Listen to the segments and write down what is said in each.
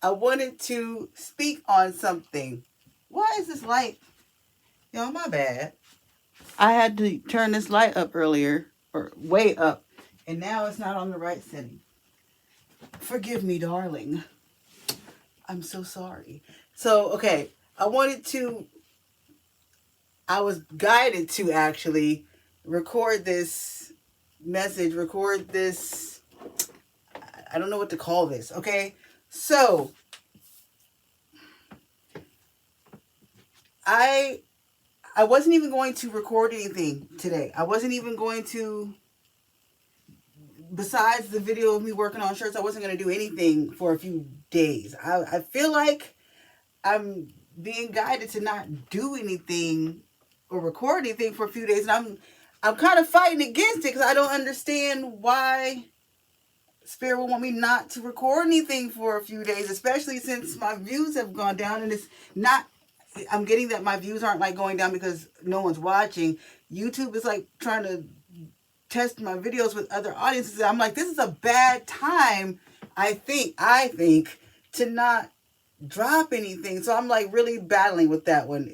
I wanted to speak on something. Why is this light? Y'all, my bad. I had to turn this light up earlier, or way up, and now it's not on the right setting. Forgive me, darling. I'm so sorry. So, okay, I was guided to actually record this message, I don't know what to call this, okay? So, I wasn't even going to record anything today. I wasn't even going to, besides the video of me working on shirts, I wasn't going to do anything for a few days. I feel like I'm being guided to not do anything or record anything for a few days. And I'm kind of fighting against it because I don't understand why Spirit will want me not to record anything for a few days, especially since my views have gone down. And it's not, I'm getting that my views aren't like going down because no one's watching. YouTube is like trying to test my videos with other audiences. I'm like, this is a bad time, I think, to not drop anything. So I'm like really battling with that one.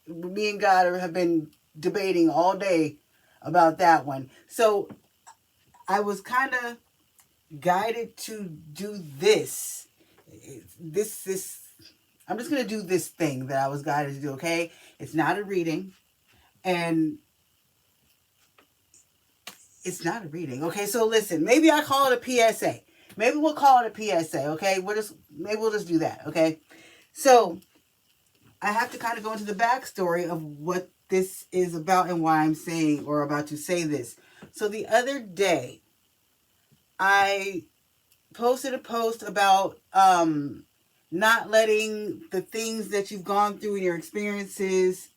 Me and God have been debating all day about that one. So I was kind of guided to do this. I'm just going to do this thing that I was guided to do, okay? It's not a reading. And it's not a reading. Okay, so listen, maybe I call it a PSA. Maybe we'll call it a PSA, okay? Maybe we'll just do that, okay? So I have to kind of go into the backstory of what this is about and why I'm saying or about to say this. So the other day, I posted a post about not letting the things that you've gone through in your experiences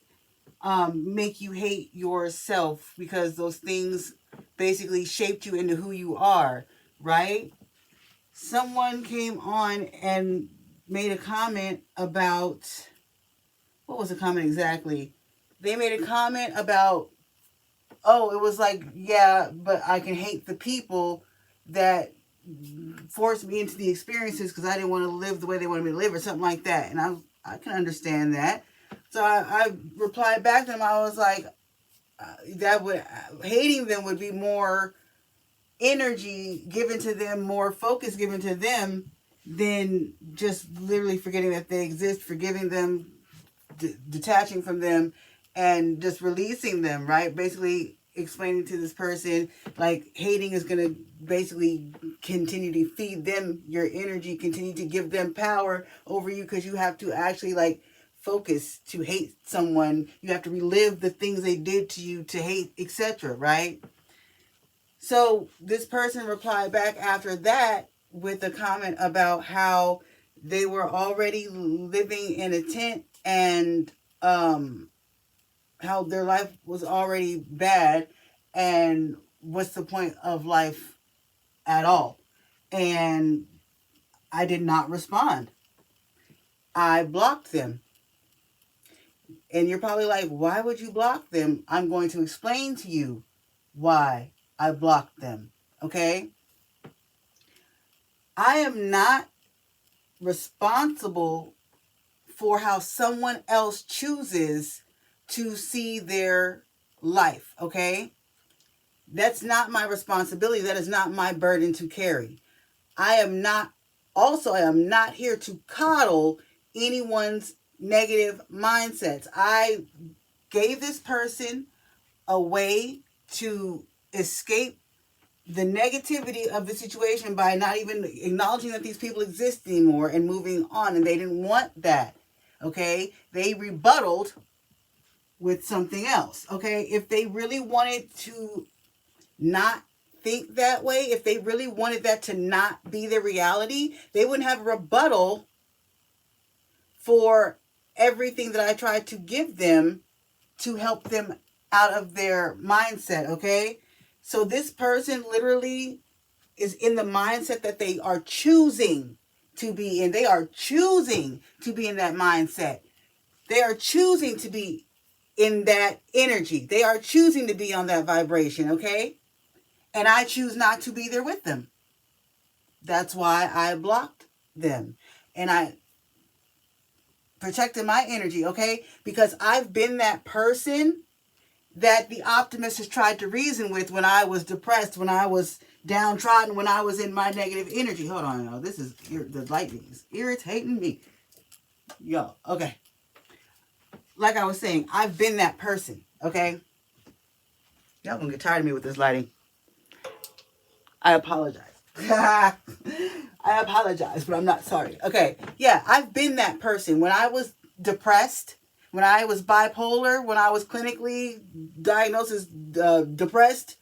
make you hate yourself, because those things basically shaped you into who you are, right? Someone came on and made a comment about, what was the comment exactly? They made a comment about, oh, it was like, yeah, but I can hate the people that forced me into the experiences because I didn't want to live the way they wanted me to live, or something like that. And I can understand that. So I replied back to them. I was like, hating them would be more energy given to them, more focus given to them, than just literally forgetting that they exist, forgiving them, detaching from them, and just releasing them, right? Basically explaining to this person, like, hating is going to basically continue to feed them your energy, continue to give them power over you, because you have to actually, like, focus to hate someone. You have to relive the things they did to you to hate, etc., right? So this person replied back after that with a comment about how they were already living in a tent, and how their life was already bad, and what's the point of life at all. And I did not respond. I blocked them. And you're probably like, why would you block them? I'm going to explain to you why I blocked them, okay? I am not responsible for how someone else chooses to see their life, okay? That's not my responsibility. That is not my burden to carry. I am not here to coddle anyone's negative mindsets. I gave this person a way to escape the negativity of the situation by not even acknowledging that these people exist anymore and moving on. And they didn't want that, okay? They rebutted with something else, okay? If they really wanted to not think that way, if they really wanted that to not be their reality, they wouldn't have a rebuttal for everything that I tried to give them to help them out of their mindset, okay? So this person literally is in the mindset that they are choosing to be in. They are choosing to be in that mindset. They are choosing to be in that energy. They are choosing to be on that vibration, okay? And I choose not to be there with them. That's why I blocked them. and I protected my energy, okay? Because I've been that person that the optimist has tried to reason with when I was depressed, when I was downtrodden, when I was in my negative energy. Hold on, y'all. This is, the lightning is irritating me. Yo, okay. Like I was saying, I've been that person, okay? Y'all gonna get tired of me with this lighting. I apologize. I apologize, but I'm not sorry. Okay, yeah, I've been that person. When I was depressed, when I was bipolar, when I was clinically diagnosed as depressed,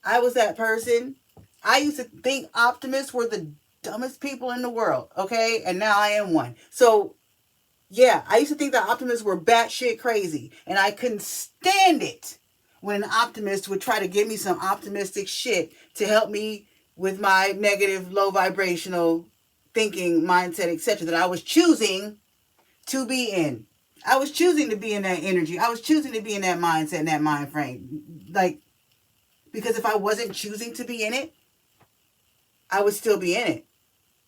I was that person. I used to think optimists were the dumbest people in the world, okay? And now I am one. So, yeah, I used to think that optimists were batshit crazy. And I couldn't stand it when an optimist would try to give me some optimistic shit to help me with my negative, low vibrational thinking, mindset, etc. that I was choosing to be in. I was choosing to be in that energy. I was choosing to be in that mindset and that mind frame. Like, because if I wasn't choosing to be in it, I would still be in it,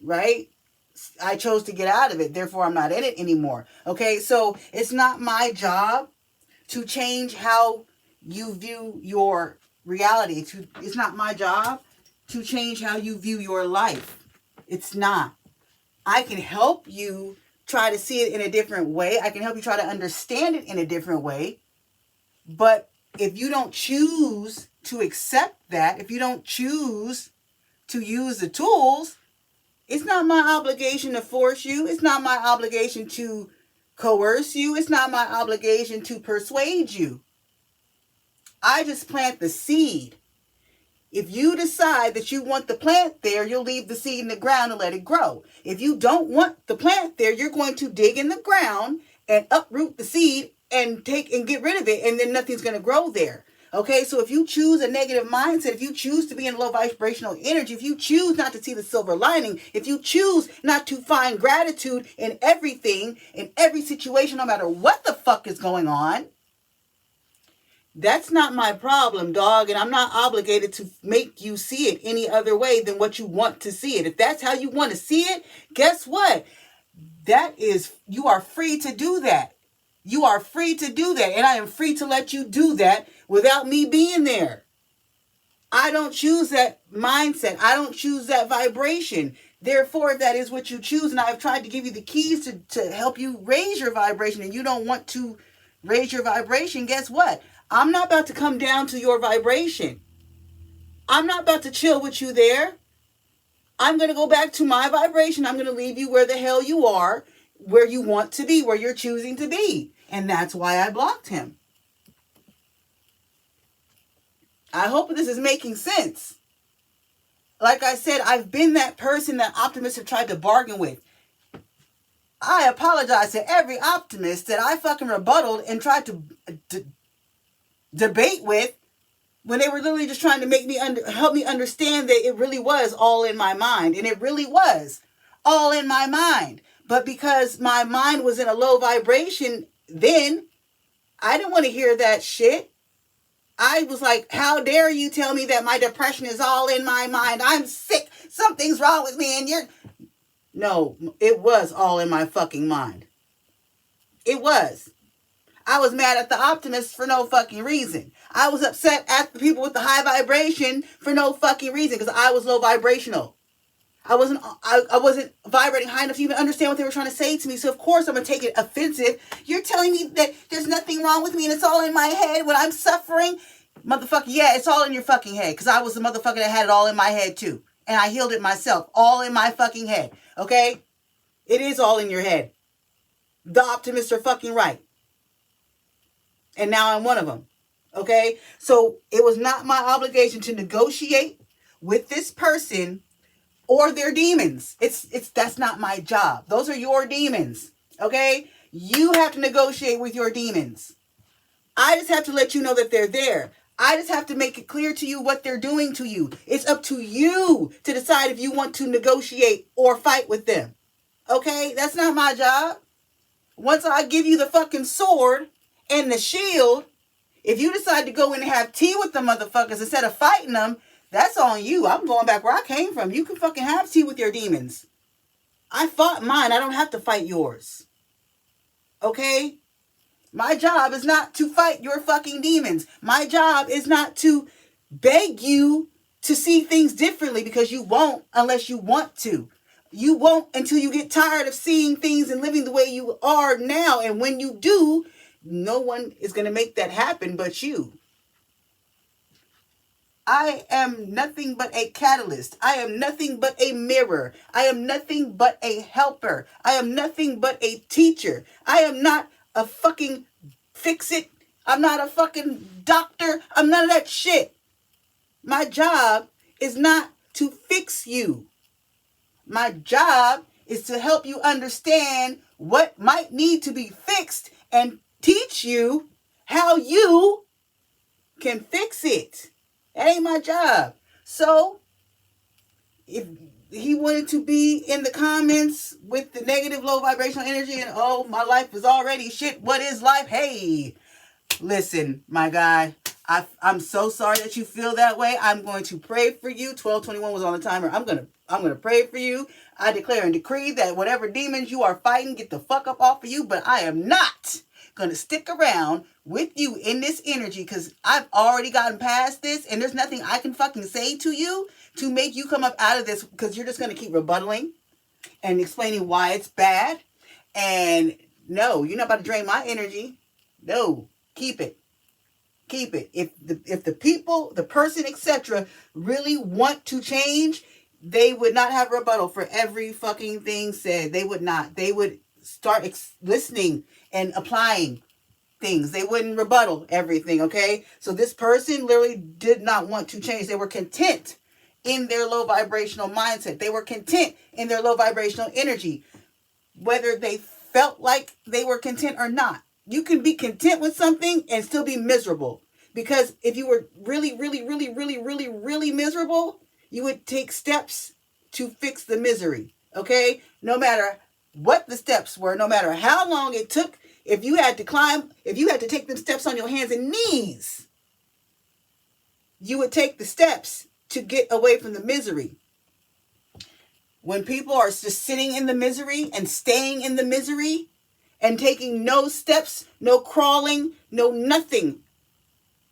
right? I chose to get out of it. Therefore, I'm not in it anymore. Okay, so it's not my job to change how you view your reality. It's not my job to change how you view your life. It's not. I can help you try to see it in a different way. I can help you try to understand it in a different way. But if you don't choose to accept that, if you don't choose to use the tools, it's not my obligation to force you. It's not my obligation to coerce you. It's not my obligation to persuade you. I just plant the seed. If you decide that you want the plant there, you'll leave the seed in the ground and let it grow. If you don't want the plant there, you're going to dig in the ground and uproot the seed and get rid of it, and then nothing's going to grow there. Okay, so if you choose a negative mindset, if you choose to be in low vibrational energy, if you choose not to see the silver lining, if you choose not to find gratitude in everything, in every situation, no matter what the fuck is going on, that's not my problem, dog, and I'm not obligated to make you see it any other way than what you want to see it. If that's how you want to see it, guess what? You are free to do that. You are free to do that, and I am free to let you do that without me being there. I don't choose that mindset. I don't choose that vibration. Therefore, if that is what you choose, and I've tried to give you the keys to help you raise your vibration, and you don't want to raise your vibration, guess what? I'm not about to come down to your vibration. I'm not about to chill with you there. I'm going to go back to my vibration. I'm going to leave you where the hell you are, where you want to be, where you're choosing to be. And that's why I blocked him. I hope this is making sense. Like I said, I've been that person that optimists have tried to bargain with. I apologize to every optimist that I fucking rebutted and tried to debate with when they were literally just trying to make me help me understand that it really was all in my mind. And it really was all in my mind. But because my mind was in a low vibration then, I didn't want to hear that shit. I was like, how dare you tell me that my depression is all in my mind? I'm sick. Something's wrong with me and you're... No, it was all in my fucking mind. It was. I was mad at the optimists for no fucking reason. I was upset at the people with the high vibration for no fucking reason because I was low vibrational. I wasn't vibrating high enough to even understand what they were trying to say to me. So of course I'm going to take it offensive. You're telling me that there's nothing wrong with me and it's all in my head when I'm suffering? Motherfucker, yeah, it's all in your fucking head. Because I was the motherfucker that had it all in my head too. And I healed it myself. All in my fucking head. Okay? It is all in your head. The optimists are fucking right. And now I'm one of them. Okay? So it was not my obligation to negotiate with this person or their demons. That's not my job. Those are your demons. Okay? You have to negotiate with your demons. I just have to let you know that they're there. I just have to make it clear to you what they're doing to you. It's up to you to decide if you want to negotiate or fight with them. Okay? That's not my job. Once I give you the fucking sword and the shield, if you decide to go in and have tea with the motherfuckers instead of fighting them, that's on you. I'm going back where I came from. You can fucking have tea with your demons. I fought mine. I don't have to fight yours. Okay? My job is not to fight your fucking demons. My job is not to beg you to see things differently, because you won't unless you want to. You won't until you get tired of seeing things and living the way you are now. And when you do, no one is going to make that happen but you. I am nothing but a catalyst. I am nothing but a mirror. I am nothing but a helper. I am nothing but a teacher. I am not a fucking fix-it. I'm not a fucking doctor. I'm none of that shit. My job is not to fix you. My job is to help you understand what might need to be fixed and teach you how you can fix it. That ain't my job. So, if he wanted to be in the comments with the negative low vibrational energy and, oh, my life is already shit, what is life? Hey, listen, my guy, I'm so sorry that you feel that way. I'm going to pray for you. 1221 was on the timer. I'm gonna pray for you. I declare and decree that whatever demons you are fighting, get the fuck up off of you. But I am not gonna stick around with you in this energy, because I've already gotten past this, and there's nothing I can fucking say to you to make you come up out of this, because you're just gonna keep rebuttaling and explaining why it's bad. And no, you're not about to drain my energy. No, keep it. Keep it. If the people, the person, etc., really want to change, they would not have rebuttal for every fucking thing said. They would not. They would start listening and applying things. They wouldn't rebuttal everything, okay? So this person literally did not want to change. They were content in their low vibrational mindset. They were content in their low vibrational energy, whether they felt like they were content or not. You can be content with something and still be miserable. Because if you were really, really, really, really, really, really miserable, you would take steps to fix the misery. Okay? No matter what the steps were, no matter how long it took, if you had to take them steps on your hands and knees, you would take the steps to get away from the misery. When people are just sitting in the misery and staying in the misery and taking no steps, no crawling, no nothing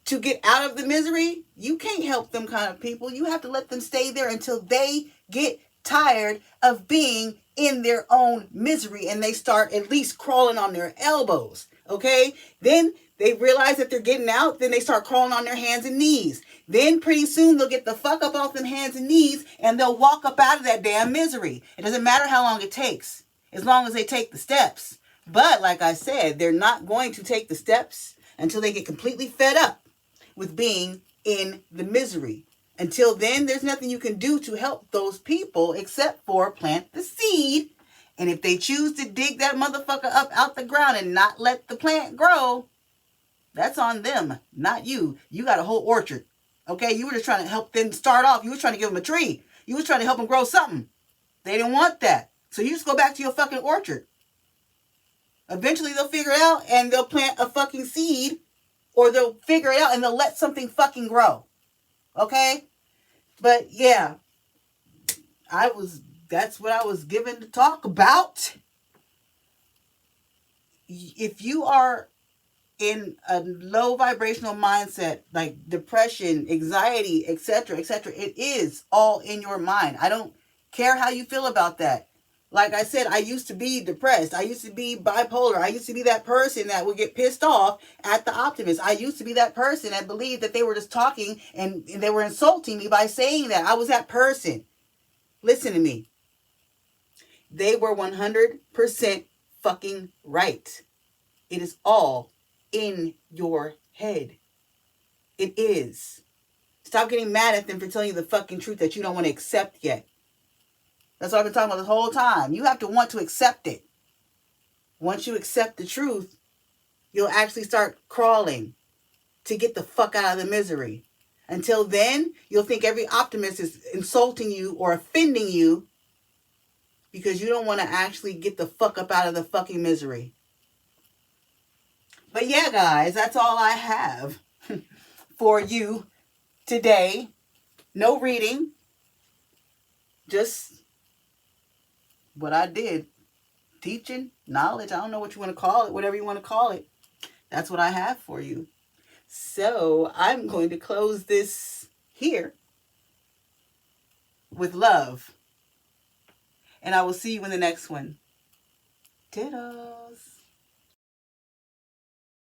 to get out of the misery, you can't help them kind of people. You have to let them stay there until they get tired of being in their own misery and they start at least crawling on their elbows. Okay? Then they realize that they're getting out. Then they start crawling on their hands and knees. Then pretty soon they'll get the fuck up off them hands and knees and they'll walk up out of that damn misery. It doesn't matter how long it takes, as long as they take the steps. But like I said, they're not going to take the steps until they get completely fed up with being in the misery. Until then, there's nothing you can do to help those people except for plant the seed. And if they choose to dig that motherfucker up out the ground and not let the plant grow, that's on them, not you. You got a whole orchard. Okay? You were just trying to help them start off. You were trying to give them a tree. You were trying to help them grow something. They didn't want that. So you just go back to your fucking orchard. Eventually they'll figure it out and they'll plant a fucking seed, or they'll figure it out and they'll let something fucking grow. Okay? But yeah, that's what I was given to talk about. If you are in a low vibrational mindset, like depression, anxiety, etc., it is all in your mind. I don't care how you feel about that. Like I said, I used to be depressed. I used to be bipolar. I used to be that person that would get pissed off at the optimist. I used to be that person that believed that they were just talking and they were insulting me by saying that. I was that person. Listen to me. They were 100% fucking right. It is all in your head. It is. Stop getting mad at them for telling you the fucking truth that you don't want to accept yet. That's what I've been talking about this whole time. You have to want to accept it. Once you accept the truth, you'll actually start crawling to get the fuck out of the misery. Until then, you'll think every optimist is insulting you or offending you because you don't want to actually get the fuck up out of the fucking misery. But yeah, guys, that's all I have for you today. No reading. Just what I did. Teaching, knowledge, I don't know what you want to call it, whatever you want to call it. That's what I have for you. So I'm going to close this here with love. And I will see you in the next one. Dittos.